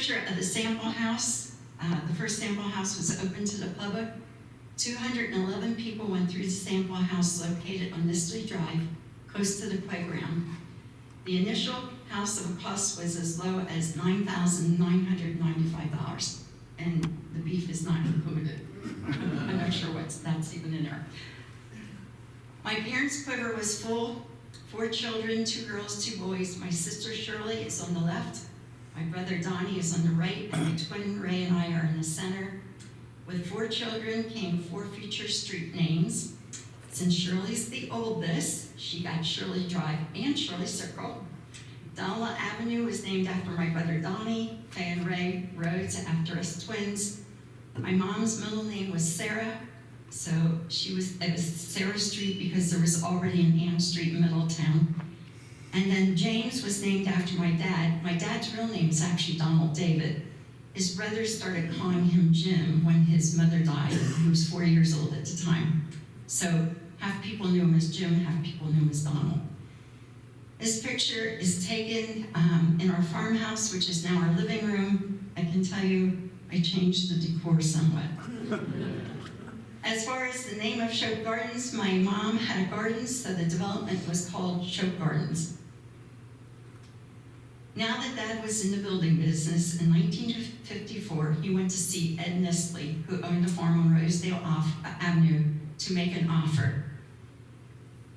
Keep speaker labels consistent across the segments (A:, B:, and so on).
A: picture of the sample house. The first sample house was open to the public. 211 people went through the sample house located on Nisley Drive, close to the playground. The initial house of cost was as low as $9,995, and the beef is not included. I'm not sure that's even in there. My parents' quiver was full. 4 children, 2 girls, 2 boys. My sister Shirley is on the left. My brother Donnie is on the right, and my twin Ray and I are in the center. With 4 children came 4 future street names. Since Shirley's the oldest, she got Shirley Drive and Shirley Circle. Donald Avenue was named after my brother Donnie. Faye and Ray roads after us twins. My mom's middle name was Sarah, so it was Sarah Street because there was already an Ann Street in Middletown. And then James was named after my dad. My dad's real name is actually Donald David. His brothers started calling him Jim when his mother died. He was 4 years old at the time. So half people knew him as Jim, half people knew him as Donald. This picture is taken in our farmhouse, which is now our living room. I can tell you, I changed the decor somewhat. As far as the name of Shope Gardens, my mom had a garden, so the development was called Shope Gardens. Now that Dad was in the building business, in 1954, he went to see Ed Nisley, who owned a farm on Rosedale Avenue, to make an offer.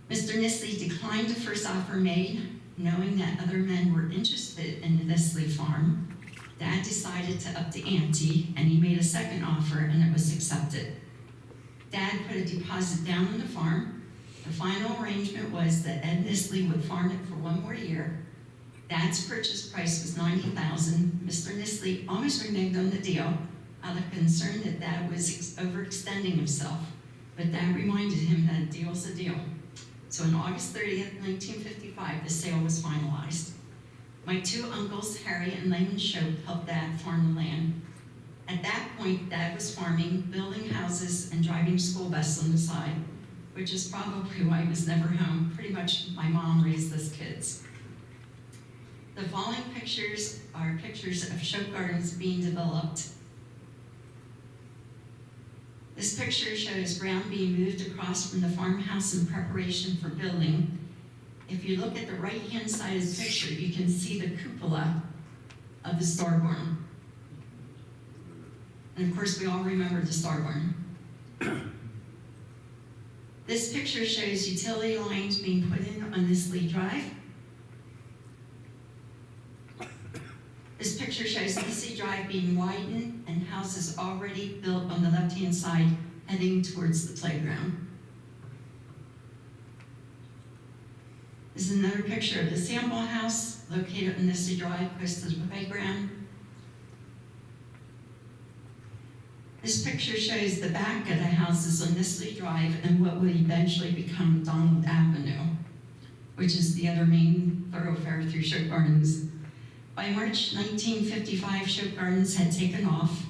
A: Mr. Nisley declined the first offer made, knowing that other men were interested in the Nisley farm. Dad decided to up the ante, and he made a second offer, and it was accepted. Dad put a deposit down on the farm. The final arrangement was that Ed Nisley would farm it for 1 more year. Dad's purchase price was $90,000. Mr. Nisley almost reneged on the deal out of concern that Dad was overextending himself, but Dad reminded him that a deal's a deal. So on August 30th, 1955, the sale was finalized. My 2 uncles, Harry and Layman Shope, helped Dad farm the land. At that point, Dad was farming, building houses, and driving school buses on the side, which is probably why he was never home. Pretty much my mom raised us kids. The following pictures are pictures of Shope Gardens being developed. This picture shows ground being moved across from the farmhouse in preparation for building. If you look at the right-hand side of the picture, you can see the cupola of the Star Barn. And of course, we all remember the Star Barn. This picture shows utility lines being put in on Nisley Drive. This picture shows Nisley Drive being widened and houses already built on the left-hand side heading towards the playground. This is another picture of the sample house located on Nisley Drive close to the playground. This picture shows the back of the houses on Nisley Drive and what would eventually become Donald Avenue, which is the other main thoroughfare through Shope Gardens. By March 1955, Shope Gardens had taken off.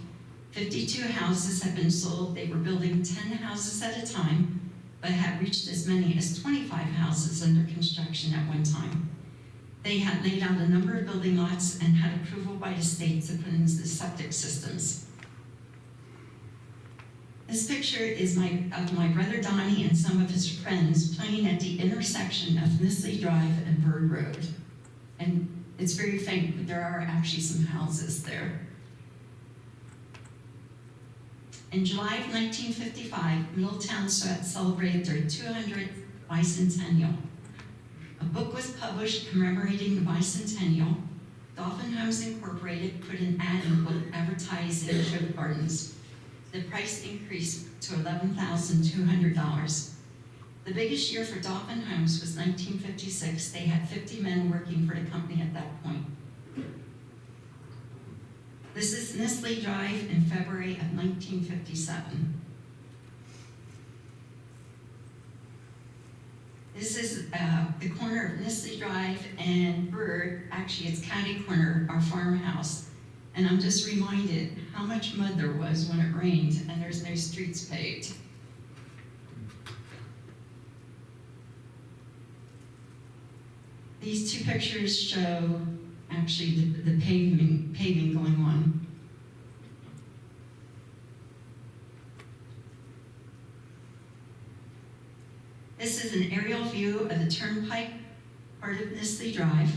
A: 52 houses had been sold. They were building 10 houses at a time, but had reached as many as 25 houses under construction at one time. They had laid out a number of building lots and had approval by the state to put in the septic systems. This picture is of my brother Donnie and some of his friends playing at the intersection of Nisley Drive and Burd Road. And it's very faint, but there are actually some houses there. In July of 1955, Middletown celebrated their 200th bicentennial. A book was published commemorating the bicentennial. Dolphin Homes Incorporated put an ad in the book advertising Shope Gardens. The price increased to $11,200. The biggest year for Dolphin Homes was 1956. They had 50 men working for the company at that point. This is Nisley Drive in February of 1957. This is the corner of Nisley Drive and Burd. Actually, it's catty corner, our farmhouse. And I'm just reminded how much mud there was when it rained and there's no streets paved. These 2 pictures show actually the paving going on. This is an aerial view of the Turnpike part of Nisley Drive,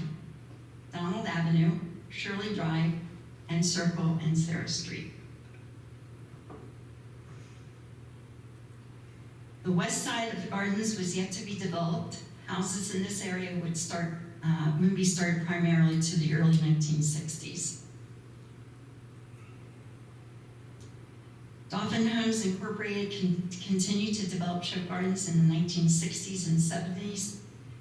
A: Donald Avenue, Shirley Drive, and Circle and Sarah Street. The west side of the gardens was yet to be developed. Houses in this area would be started primarily to the early 1960s. Dolphin Homes Incorporated continued to develop Shope Gardens in the 1960s and 70s,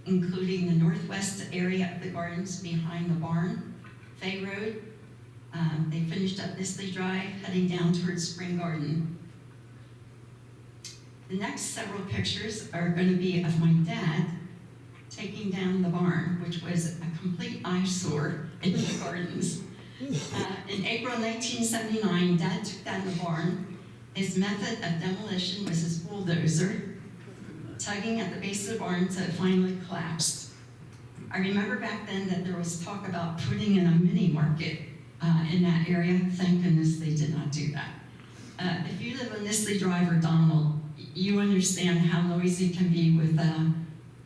A: including the northwest area of the gardens behind the barn, Faye Road. They finished up Nisley Drive, heading down towards Spring Garden. The next several pictures are going to be of my dad taking down the barn, which was a complete eyesore in the gardens. In April 1979, Dad took down the barn. His method of demolition was his bulldozer, tugging at the base of the barn until it finally collapsed. I remember back then that there was talk about putting in a mini market in that area. Thank goodness they did not do that. If you live on Nisley Drive or Donald, you understand how noisy it can be with,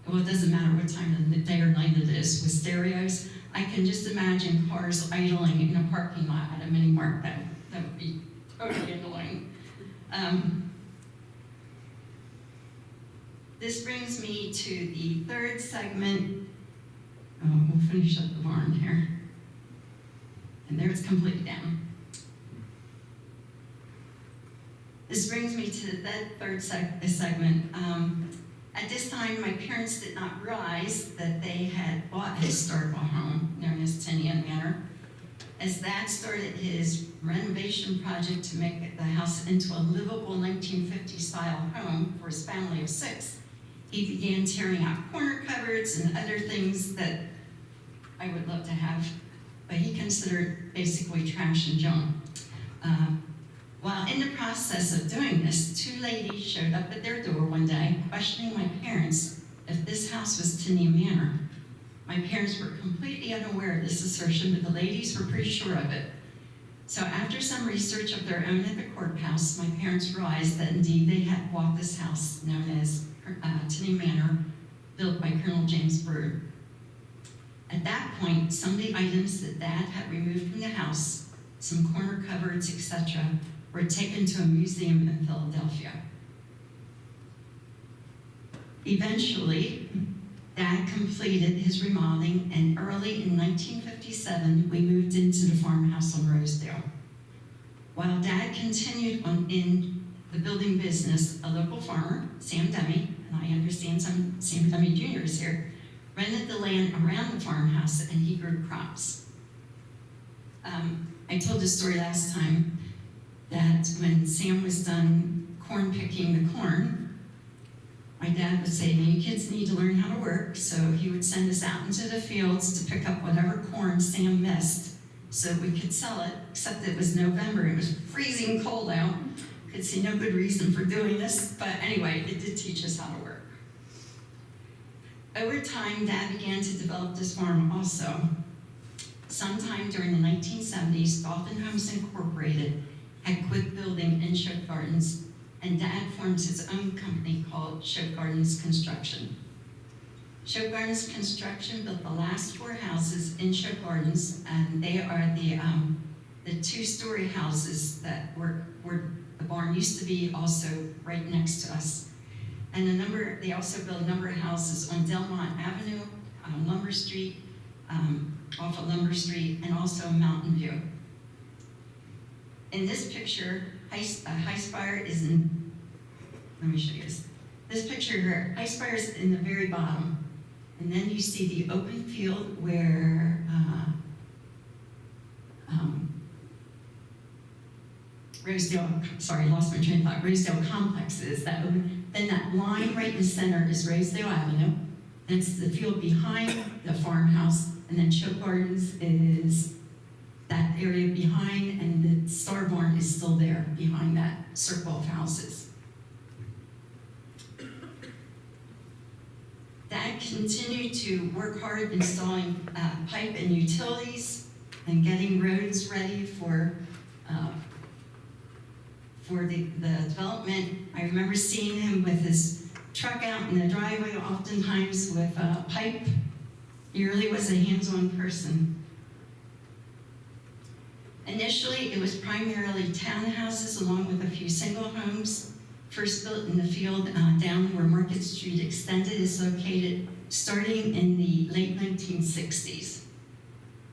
A: well, it doesn't matter what time of the day or night it is, with stereos. I can just imagine cars idling in a parking lot at a mini mart. That would be totally annoying. This brings me to the third segment. We'll finish up the barn here. And there it's completely down. This brings me to that third segment. At this time, my parents did not realize that they had bought a historical home known as Tinian Manor. As Dad started his renovation project to make the house into a livable 1950s-style home for his family of 6, he began tearing out corner cupboards and other things that I would love to have, but he considered basically trash and junk. While in the process of doing this, 2 ladies showed up at their door one day, questioning my parents if this house was Tinian Manor. My parents were completely unaware of this assertion, but the ladies were pretty sure of it. So after some research of their own at the courthouse, my parents realized that indeed they had bought this house known as Tinian Manor, built by Colonel James Burd. At that point, some of the items that Dad had removed from the house, some corner cupboards, etc., were taken to a museum in Philadelphia. Eventually, Dad completed his remodeling, and early in 1957, we moved into the farmhouse on Rosedale. While Dad continued in the building business, a local farmer, Sam Dummy, and I understand some Sam Dummy Jr.'s here, rented the land around the farmhouse, and he grew crops. I told this story last time, that when Sam was done corn picking the corn, my dad would say, you kids need to learn how to work, so he would send us out into the fields to pick up whatever corn Sam missed so we could sell it, except it was November, it was freezing cold out. Could see no good reason for doing this, but anyway, it did teach us how to work. Over time, Dad began to develop this farm also. Sometime during the 1970s, Dolphin Homes Incorporated had quit building in Shope Gardens, and Dad formed his own company called Shope Gardens Construction. Shope Gardens Construction built the last 4 houses in Shope Gardens, and they are the 2-story houses that were the barn used to be, also right next to us. And they also built a number of houses on Delmont Avenue, Lumber Street, off of Lumber Street, and also Mountain View. In this picture, Highspire is in, let me show you this. This picture here, Highspire is in the very bottom. And then you see the open field where Rosedale, sorry, lost my train of thought, Rosedale Complex is. Then that line right in the center is Rosedale Avenue. That's the field behind the farmhouse. And then Shope Gardens is that area behind, and the Star Barn is still there behind that circle of houses. Dad continued to work hard installing pipe and utilities and getting roads ready for the development. I remember seeing him with his truck out in the driveway, oftentimes with a pipe. He really was a hands-on person. Initially, it was primarily townhouses along with a few single homes. First built in the field down where Market Street Extended is located, starting in the late 1960s.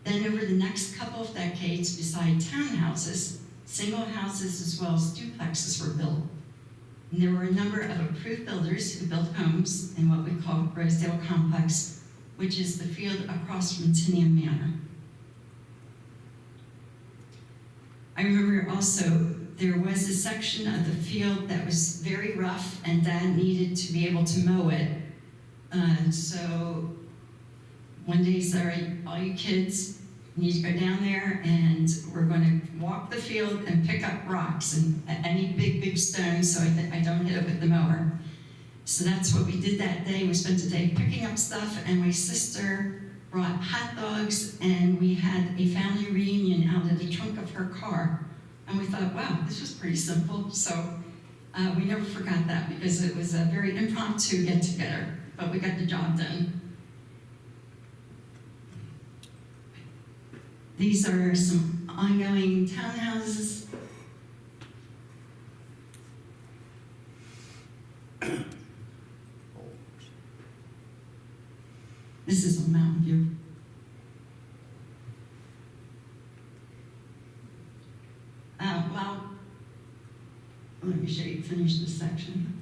A: Then over the next couple of decades, beside townhouses, single houses as well as duplexes were built. And there were a number of approved builders who built homes in what we call Rosedale Complex, which is the field across from Tinian Manor. I remember also there was a section of the field that was very rough and Dad needed to be able to mow it. So one day he said, all right, all you kids need to go down there and we're going to walk the field and pick up rocks and any big stones so I don't hit it with the mower. So that's what we did that day. We spent the day picking up stuff, and my sister brought hot dogs, and we had a family reunion out of the trunk of her car. And we thought, wow, this was pretty simple. So we never forgot that because it was a very impromptu get-together, but we got the job done. These are some ongoing townhouses. This is a mountain view. Well, let me show you, finish this section.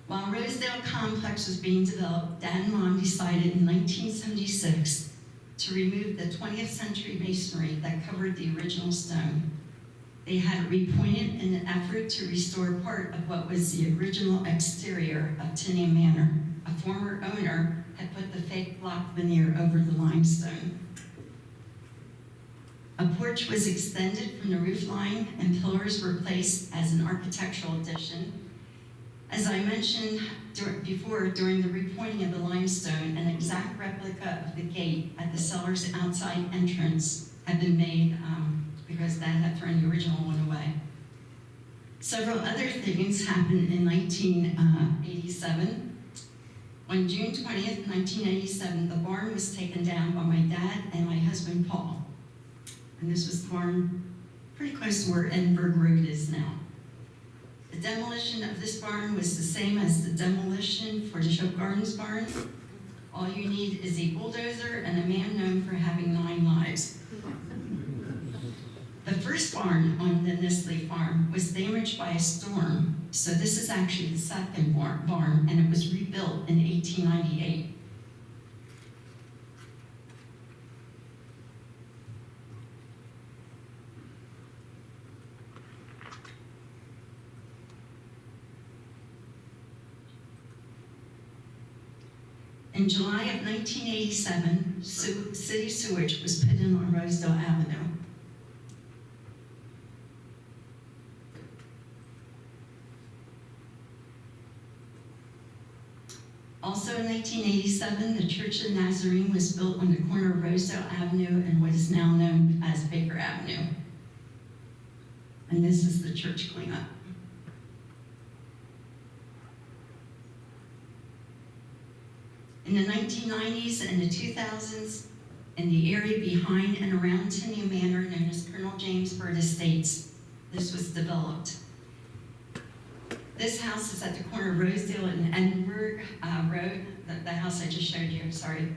A: While Rosedale Complex was being developed, Dad and Mom decided in 1976 to remove the 20th century masonry that covered the original stone. They had it repointed in an effort to restore part of what was the original exterior of Tinian Manor. A former owner had put the fake block veneer over the limestone. A porch was extended from the roof line and pillars were placed as an architectural addition. As I mentioned before, during the repointing of the limestone, an exact replica of the gate at the cellar's outside entrance had been made because Dad had thrown the original one away. Several other things happened in 1987. On June 20th, 1987, the barn was taken down by my dad and my husband, Paul. And this was the barn pretty close to where Edinburgh Road is now. The demolition of this barn was the same as the demolition for the Shope Gardens barn. All you need is a bulldozer and a man known for having 9 lives. The first barn on the Nisley farm was damaged by a storm, so this is actually the second barn, and it was rebuilt in 1898. In July of 1987, city sewage was put in on Rosedale Avenue. Also in 1987, the Church of the Nazarene was built on the corner of Rosedale Avenue and what is now known as Baker Avenue. And this is the church cleanup. In the 1990s and the 2000s, in the area behind and around Tinian Manor, known as Colonel James Burd Estates, this was developed. This house is at the corner of Rosedale and Edinburgh Road, the house I just showed you, sorry.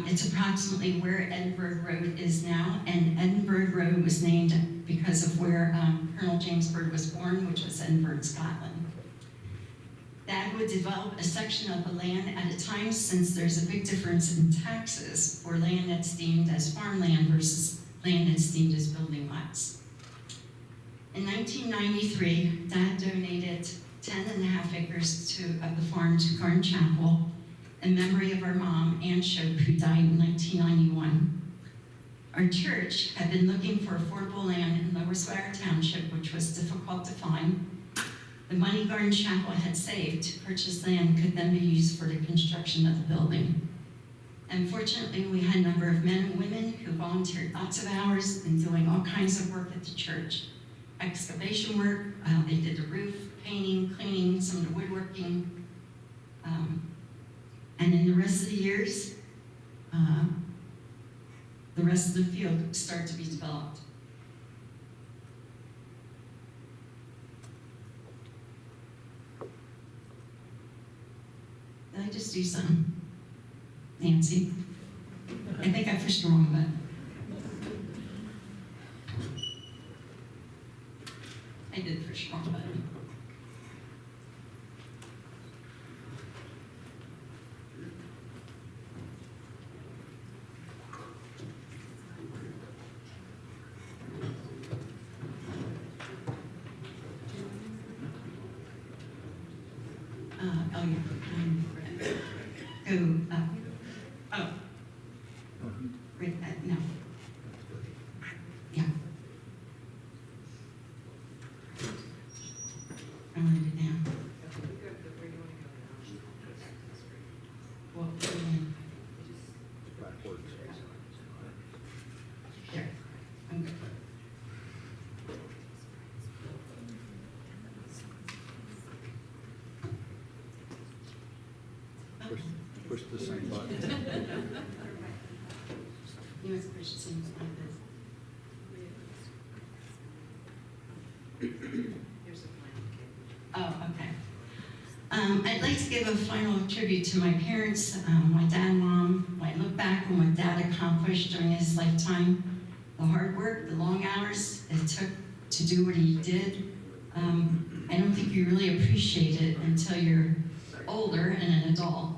A: It's approximately where Edinburgh Road is now, and Edinburgh Road was named because of where Colonel James Burd was born, which was Edinburgh, Scotland. Dad would develop a section of the land at a time, since there's a big difference in taxes for land that's deemed as farmland versus land that's deemed as building lots. In 1993, Dad donated 10.5 acres of the farm to Garden Chapel in memory of our mom, Ann Shope, who died in 1991. Our church had been looking for affordable land in Lower Swatara Township, which was difficult to find. The money Garden Chapel had saved to purchase land could then be used for the construction of the building. Unfortunately, we had a number of men and women who volunteered lots of hours in doing all kinds of work at the church. Excavation work, they did the roof, painting, cleaning, some of the woodworking. And in the rest of the years, the rest of the field started to be developed. Did I just do some? Nancy? I think I pushed the wrong button. I did push the wrong button. No. Yeah. I want it now. Well,
B: Backwards.
A: there. I'm good.
B: Push the same button.
A: You must push the same like this.
C: Here's a plan.
A: Oh, okay. I'd like to give a final tribute to my parents, my dad and mom. When I look back on what Dad accomplished during his lifetime, the hard work, the long hours it took to do what he did, I don't think you really appreciate it until you're older and an adult.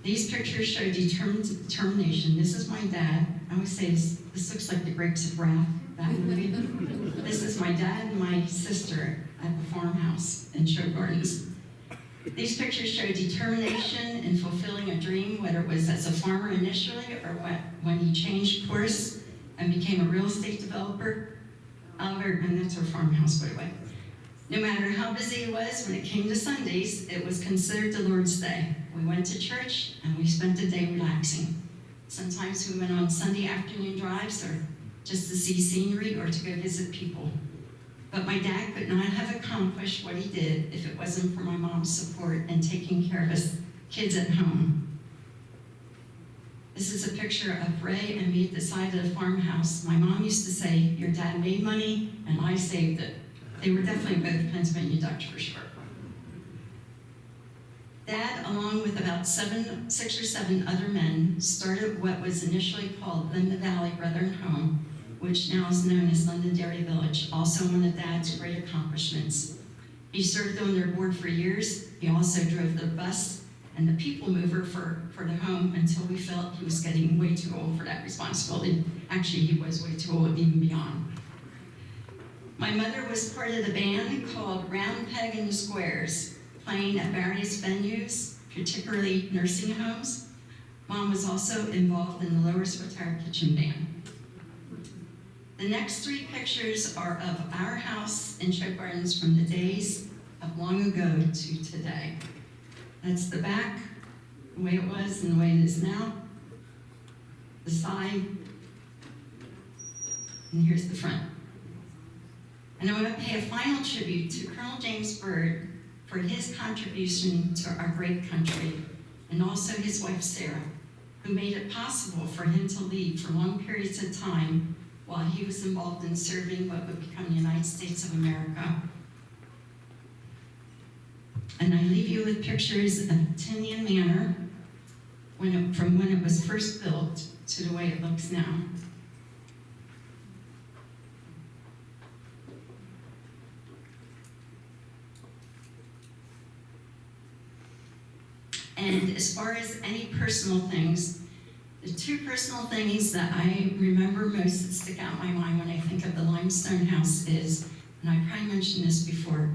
A: These pictures show determination. This is my dad. I always say this looks like the Grapes of Wrath, that movie. This is my dad and my sister at the farmhouse in Shope Gardens. These pictures show determination in fulfilling a dream, whether it was as a farmer initially or when he changed course and became a real estate developer. And that's our farmhouse, by the way. No matter how busy it was, when it came to Sundays, it was considered the Lord's Day. We went to church and we spent the day relaxing. Sometimes we went on Sunday afternoon drives or just to see scenery or to go visit people. But my dad could not have accomplished what he did if it wasn't for my mom's support and taking care of us kids at home. This is a picture of Ray and me at the side of the farmhouse. My mom used to say, your dad made money and I saved it. They were definitely both Pennsylvania Dutch for sure. Dad, along with about 6 or 7 other men, started what was initially called Linden Valley Brethren Home, which now is known as Londonderry Village, also one of Dad's great accomplishments. He served on their board for years. He also drove the bus and the people mover for the home until we felt he was getting way too old for that responsibility. Actually, he was way too old, even beyond. My mother was part of the band called Round Peg and the Squares, playing at various venues, particularly nursing homes. Mom was also involved in the Lower Swatara Kitchen Band. The next 3 pictures are of our house in Shope Gardens from the days of long ago to today. That's the back, the way it was and the way it is now. The side, and here's the front. And I want to pay a final tribute to Colonel James Burd for his contribution to our great country, and also his wife Sarah, who made it possible for him to lead for long periods of time while he was involved in serving what would become the United States of America. And I leave you with pictures of Tinian Manor from when it was first built to the way it looks now. And as far as any personal things, the 2 personal things that I remember most that stick out in my mind when I think of the limestone house is, and I probably mentioned this before,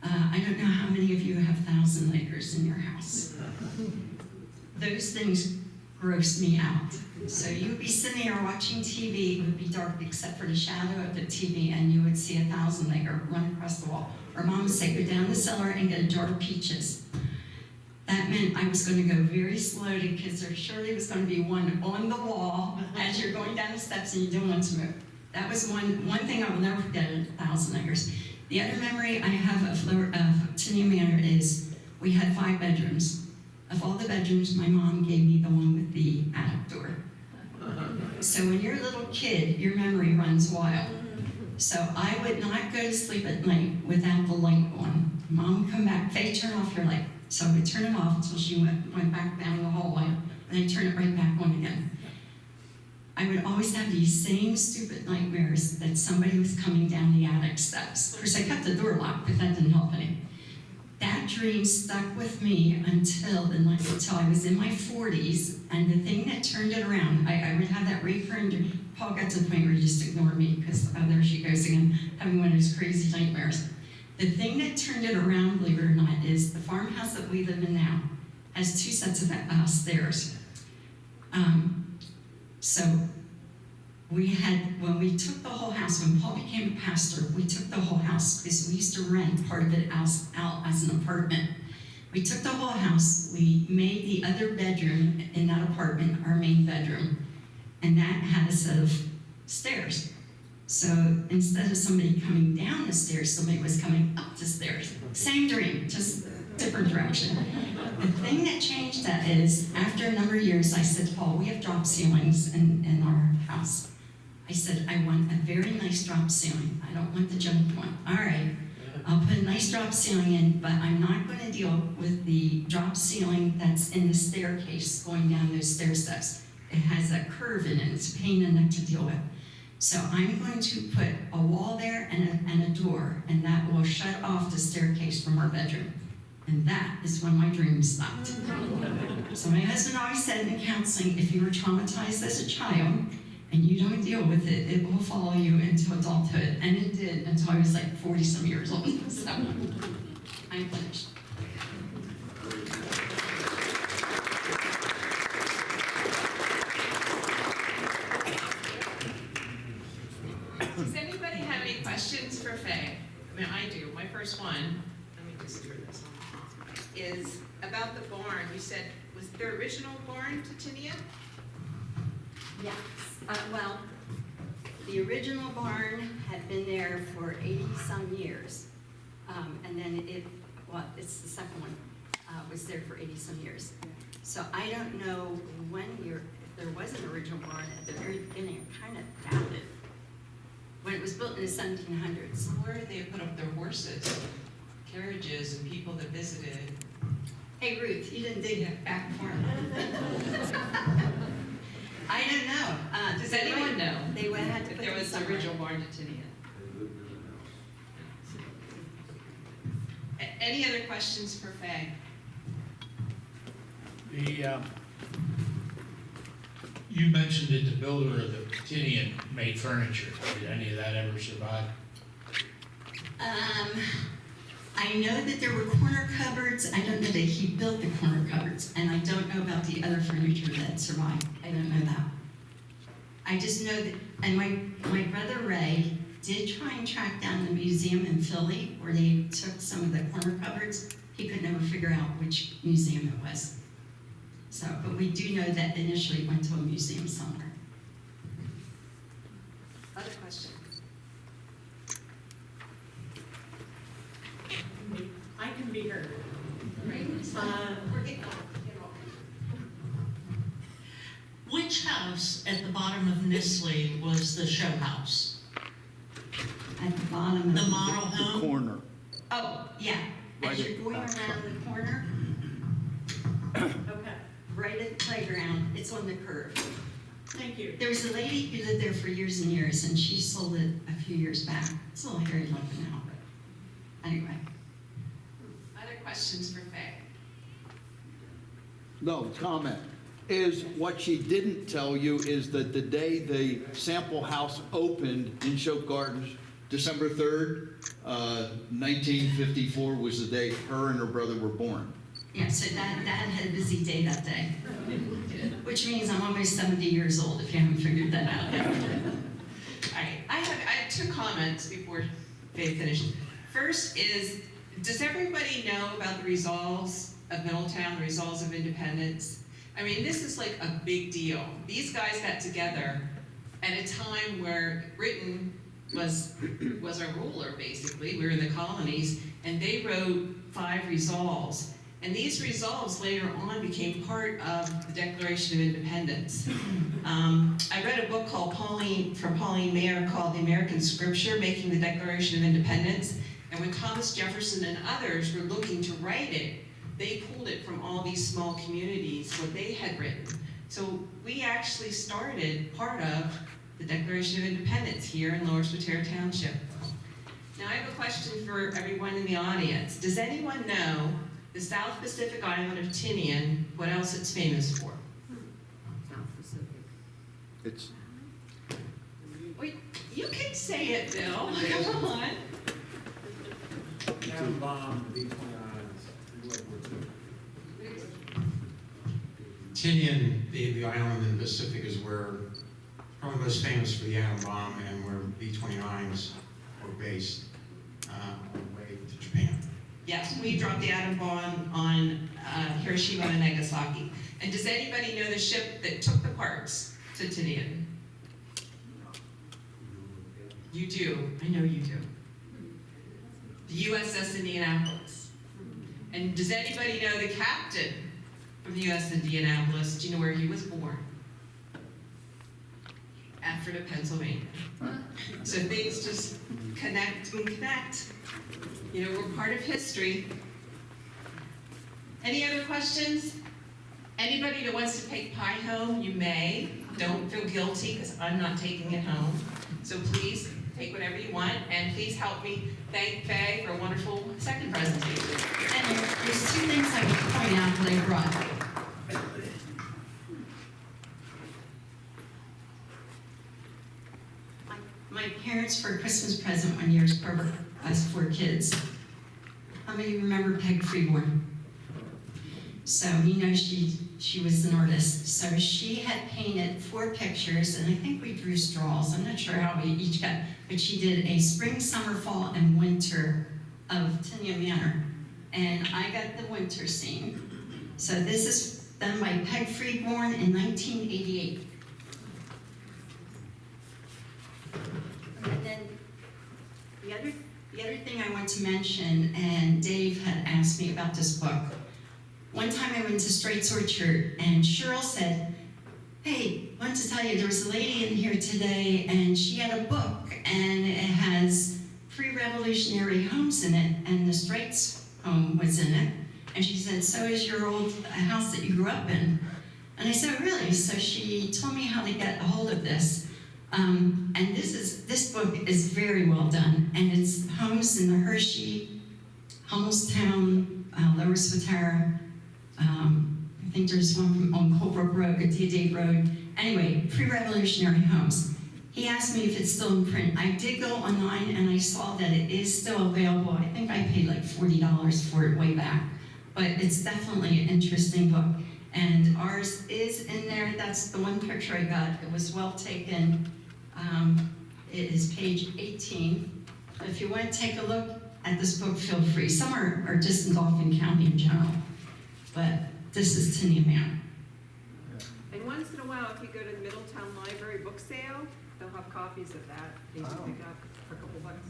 A: I don't know how many of you have 1,000 acres in your house. Those things grossed me out. So you would be sitting there watching TV, it would be dark except for the shadow of the TV, and you would see 1,000-legger run across the wall. Or Mom would say, go down the cellar and get a jar of peaches. That meant I was going to go very slowly because there surely was going to be one on the wall as you're going down the steps and you didn't want to move. That was one thing I will never forget at 1,000-leggers. The other memory I have of Tinian Manor is we had 5 bedrooms. Of all the bedrooms, my mom gave me the one with the attic door. So when you're a little kid, your memory runs wild. So I would not go to sleep at night without the light on. Mom would come back, Faye, turn off your light. So I would turn it off until she went back down the hallway, and I'd turn it right back on again. I would always have these same stupid nightmares that somebody was coming down the attic steps. Of course, I kept the door locked, but that didn't help any. That dream stuck with me until I was in my 40s, and the thing that turned it around, I would have that recurring dream. Paul got to the point where he just ignored me because, oh, there she goes again, having one of those crazy nightmares. The thing that turned it around, believe it or not, is the farmhouse that we live in now has 2 sets of stairs. So when we took the whole house, when Paul became a pastor, we took the whole house because we used to rent part of it out as an apartment. We took the whole house, we made the other bedroom in that apartment our main bedroom, and that had a set of stairs. So instead of somebody coming down the stairs, somebody was coming up the stairs. Same dream, just different direction. The thing that changed that is, after a number of years, I said to Paul, we have drop ceilings in our house. I said, I want a very nice drop ceiling. I don't want the junk one. All right, I'll put a nice drop ceiling in, but I'm not going to deal with the drop ceiling that's in the staircase going down those stair steps. It has that curve in it. It's a pain in the neck to deal with. So I'm going to put a wall there and a door, and that will shut off the staircase from our bedroom. And that is when my dream stopped. So my husband always said in counseling, if you were traumatized as a child and you don't deal with it, it will follow you into adulthood. And it did until I was like 40-some years old. So I'm finished.
C: Does anybody have any questions for Faye? I mean, I do. My first one, let me just turn this on, is about the barn. You said, was there original barn to Tinian?
A: Yes. Well, the original barn had been there for 80-some years. And then it's the second one, was there for 80-some years. So I don't know if there was an original barn at the very beginning. I kind of doubt it. When it was built in the 1700s.
C: Where did they put up their horses, carriages, and people that visited?
A: Hey Ruth, you didn't dig that back far enough. I don't know.
C: Does anyone know
A: They would have had to
C: if
A: put
C: there
A: them
C: was an
A: somewhere.
C: original barn to Tinian? Any other questions for Faye?
D: You mentioned that the builder of the Tinian made furniture. Did any of that ever survive?
A: I know that there were corner cupboards. I don't know that he built the corner cupboards, and I don't know about the other furniture that survived. I don't know that. I just know that, and my brother Ray did try and track down the museum in Philly where they took some of the corner cupboards. He could never figure out which museum it was. So, but we do know that initially it went to a museum somewhere.
C: Other questions?
E: I can be heard.
C: Right. We're getting on.
E: Which house at the bottom of Nisley was the show house?
A: At the bottom of
E: The model
B: The
E: home?
B: corner.
A: Oh, yeah.
B: Right
A: As
B: at
A: you're
B: the
A: going
B: back
A: around
B: side.
A: the corner,
E: Okay,
A: right at the playground, it's on the curve.
E: thank you.
A: There was a lady who lived there for years and years, and she sold it a few years back. It's a little hairy looking now, but anyway.
C: Other questions for Faye?
B: No, comment is what she didn't tell you is that the day the sample house opened in Shope Gardens, December 3rd, 1954 was the day her and her brother were born.
A: Yeah, so Dad had a busy day that day, which means I'm almost 70 years old, if you haven't figured that out yet.
C: All right, I have 2 comments before Faye finished. First is, does everybody know about the resolves of Middletown, the resolves of independence? I mean, this is like a big deal. These guys got together at a time where Britain was our ruler, basically. We were in the colonies, and they wrote 5 resolves. And these resolves later on became part of the Declaration of Independence. I read a book from Pauline Maier called The American Scripture, Making the Declaration of Independence. And when Thomas Jefferson and others were looking to write it, they pulled it from all these small communities, what they had written. So we actually started part of the Declaration of Independence here in Lower Swatara Township. Now I have a question for everyone in the audience. Does anyone know the South Pacific island of Tinian, what else it's famous for?
F: South Pacific.
B: It's,
C: Wait, you can say it, Bill. Come on.
F: Atom bomb, the B-20 islands, in World War II.
G: Tinian, the island in the Pacific, is where probably most famous for the atom bomb and where B-29s were based on the way to Japan.
C: Yes, we dropped the atom bomb on Hiroshima and Nagasaki. And does anybody know the ship that took the parts to Tinian? You do. I know you do. The USS Indianapolis. And does anybody know the captain from the USS Indianapolis? Do you know where he was born? Ephrata, Pennsylvania. So things just connect and connect. You know, we're part of history. Any other questions? Anybody that wants to take pie home, you may. Don't feel guilty, because I'm not taking it home. So please, take whatever you want, and please help me thank Faye for a wonderful second presentation.
A: And there's 2 things I would point out that I brought. My parents, for a Christmas present one year, for us 4 kids. How many remember Peg Freeborn? So you know she was an artist. So she had painted 4 pictures, and I think we drew straws. I'm not sure how we each got, but she did a spring, summer, fall, and winter of Tinian Manor. And I got the winter scene. So this is done by Peg Freeborn in 1988. And then the other thing I want to mention, and Dave had asked me about this book. One time I went to Straits Orchard, and Cheryl said, "Hey, I want to tell you, there was a lady in here today, and she had a book, and it has pre-revolutionary homes in it, and the Straits home was in it." And she said, "So is your old house that you grew up in?" And I said, "Really?" So she told me how to get a hold of this. And this book is very well done, and it's homes in the Hershey, Hummelstown, Lower Swatara. I think there's one on Colebrook Road, Goodyear Road. Anyway, pre-revolutionary homes. He asked me if it's still in print. I did go online and I saw that it is still available. I think I paid like $40 for it way back. But it's definitely an interesting book. And ours is in there. That's the one picture I got. It was well taken. It is page 18. If you want to take a look at this book, feel free. Some are just in Dauphin County in general. But this is Tinian Manor.
H: And once in a while, if you go to the Middletown Library book sale, they'll have copies of that. They can pick up for a couple bucks.